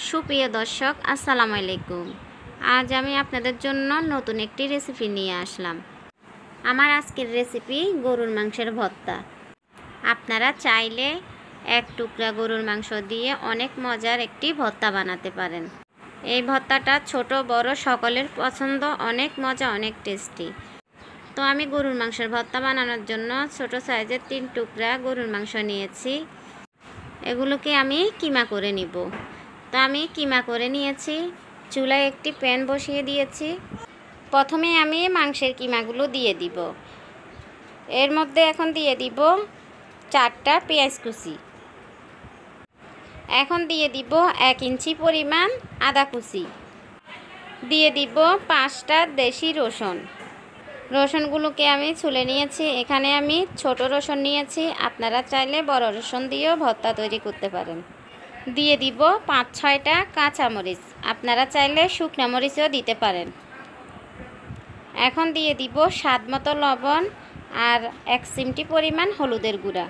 সুপ্রিয় দর্শক, আসসালামু আলাইকুম। আজ আমি আপনাদের জন্য নতুন একটি রেসিপি নিয়ে আসলাম। আমার আজকের রেসিপি গরুর মাংসের ভর্তা। আপনারা চাইলে এক টুকরা গরুর মাংস দিয়ে অনেক মজার একটি ভর্তা বানাতে পারেন। এই ভর্তাটা ছোট বড় সকলের পছন্দ, অনেক মজা, অনেক টেস্টি। তো আমি গরুর মাংসের ভর্তা বানানোর জন্য ছোট সাইজের 3 টুকরা গরুর মাংস নিয়েছি। এগুলোকে আমি কিমা করে নিব। তো আমি কিমা করে নিয়েছি। চুলায় একটি প্যান বসিয়ে দিয়েছি। প্রথমে আমি মাংসের কিমাগুলো দিয়ে দিব। এর মধ্যে এখন দিয়ে দিব 4টা পেঁয়াজ কুচি। এখন দিয়ে দিব 1 ইঞ্চি পরিমাণ আদা কুচি। দিয়ে দিব 5টা দেশি রসুন। রসুনগুলোকে আমি ছুলে নিয়েছি। এখানে আমি ছোট রসুন নিয়েছি, আপনারা চাইলে বড় রসুন দিয়েও ভর্তা তৈরি করতে পারেন। দিয়ে দিব 5-6টা কাঁচামরিচ, আপনারা চাইলে শুকনো মরিচও দিতে পারেন। এখন দিয়ে দিব স্বাদ মতো লবণ আর 1 চিমটি পরিমাণ হলুদের গুঁড়া।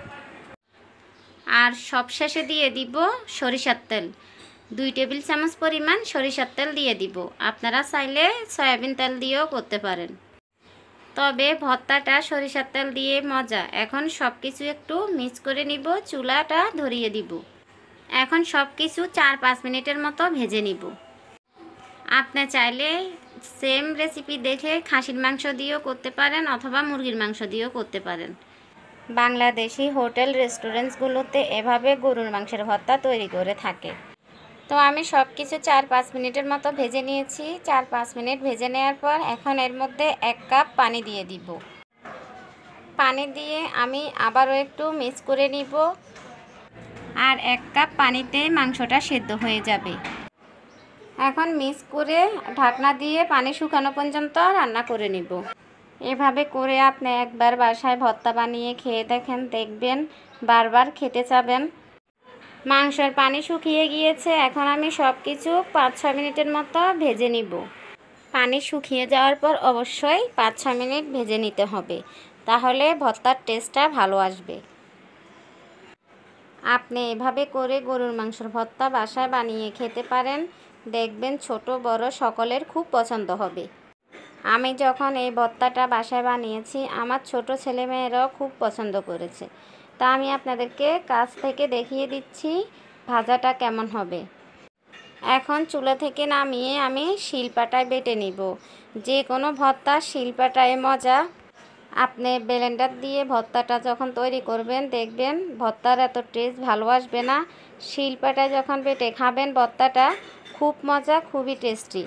আর সবশেষে দিয়ে দিব সরিষার তেল, 2 টেবিল চামচ পরিমাণ সরিষার তেল দিয়ে দিব। আপনারা চাইলে সয়াবিন তেল দিয়েও করতে পারেন, তবে ভর্তাটা সরিষার তেল দিয়ে মজা। এখন সব কিছু একটু মিক্স করে নিব, চুলাটা ধরিয়ে দিব। এখন সব কিছু 4-5 মিনিটের মতো ভেজে নিব। আপনি চাইলে সেম রেসিপি দেখে খাসির মাংস দিয়েও করতে পারেন অথবা মুরগির মাংস দিয়েও করতে পারেন। বাংলাদেশি হোটেল রেস্টুরেন্টসগুলোতে এভাবে গরুর মাংসের ভর্তা তৈরি করে থাকে। তো আমি সব কিছু 4-5 মিনিটের মতো ভেজে নিয়েছি। 4-5 মিনিট ভেজে নেওয়ার পর এখন এর মধ্যে 1 কাপ পানি দিয়ে দিব। পানি দিয়ে আমি আবারও একটু মিক্স করে নিব। আর 1 কাপ পানিতে মাংসটা সেদ্ধ হয়ে যাবে। এখন মিক্স করে ঢাকনা দিয়ে পানি শুকানো পর্যন্ত রান্না করে নিব। এভাবে করে আপনি একবার বাসায় ভর্তা বানিয়ে খেয়ে দেখবেন বারবার খেতে চাবেন। মাংসের পানি শুকিয়ে গিয়েছে। এখন আমি সব কিছু 5-6 মিনিটের মতো ভেজে নিব। পানি শুকিয়ে যাওয়ার পর অবশ্যই 5-6 মিনিট ভেজে নিতে হবে, তাহলে ভর্তার টেস্টটা ভালো আসবে। আপনি এভাবে করে গরুর মাংসের ভর্তা বাসায় বানিয়ে খেতে পারেন, দেখবেন ছোট বড় সকলের খুব পছন্দ হবে। আমি যখন এই ভর্তাটা বাসায় বানিয়েছি, আমার ছোট ছেলেমেয়েরাও খুব পছন্দ করেছে। তা আমি আপনাদেরকে কাছ থেকে দেখিয়ে দিচ্ছি ভাজাটা কেমন হবে। এখন চুলা থেকে নামিয়ে আমি শিলপাটায় বেটে নিব। যে কোনো ভর্তা শিলপাটায় মজা। আপনি ব্লেন্ডার দিয়ে ভর্তাটা যখন তৈরি করবেন, দেখবেন ভর্তার এত টেস্ট ভালো আসবে না। শিলপাটায় যখন বেটে খাবেন ভর্তাটা খুব মজা, খুবই টেস্টি।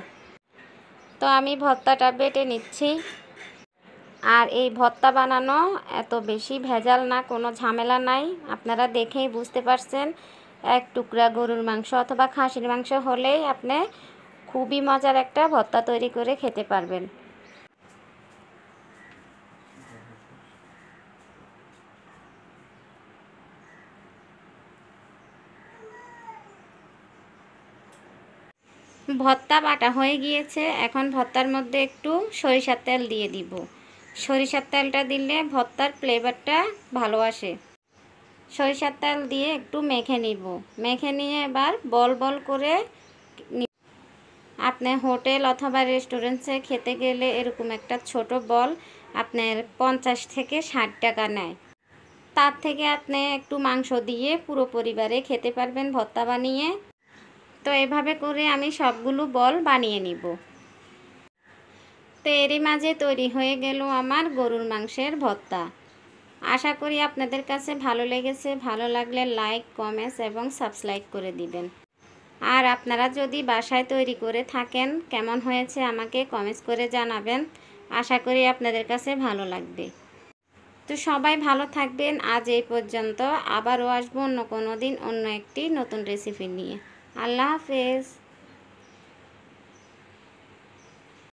তো আমি ভর্তাটা বেটে নিচ্ছি। আর এই ভর্তা বানানো এত বেশি ভেজাল না, কোনো ঝামেলা নাই। আপনারা দেখেই বুঝতে পারছেন। 1 টুকরা গরুর মাংস অথবা খাসির মাংস হলেই আপনি খুবই মজার একটা ভর্তা তৈরি করে খেতে পারবেন। ভর্তা বাটা হয়ে গিয়েছে। এখন ভর্তার মধ্যে একটু সরিষার তেল দিয়ে দিব। সরিষার তেলটা দিলে ভর্তার ফ্লেভারটা ভালো আসে। সরিষার তেল দিয়ে একটু মেখে নিব। মেখে নিয়ে এবার বল বল করে আপনি হোটেল অথবা রেস্টুরেন্টসে খেতে গেলে এরকম একটা ছোট বল আপনার 50 থেকে 60 টাকা নেয়। তার থেকে আপনি একটু মাংস দিয়ে পুরো পরিবারে খেতে পারবেন ভর্তা বানিয়ে। তো এভাবে করে আমি সবগুলো বল বানিয়ে নিব। তো এরই মাঝে তৈরি হয়ে গেল আমার গরুর মাংসের ভর্তা। আশা করি আপনাদের কাছে ভালো লেগেছে। ভালো লাগলে লাইক, কমেন্টস এবং সাবস্ক্রাইব করে দিবেন। আর আপনারা যদি বাসায় তৈরি করে থাকেন, কেমন হয়েছে আমাকে কমেন্টস করে জানাবেন। আশা করি আপনাদের কাছে ভালো লাগবে। তো সবাই ভালো থাকবেন। আজ এই পর্যন্ত। আবারও আসবো অন্য কোনো দিন অন্য একটি নতুন রেসিপি নিয়ে। আল্লাহ হাফেজ।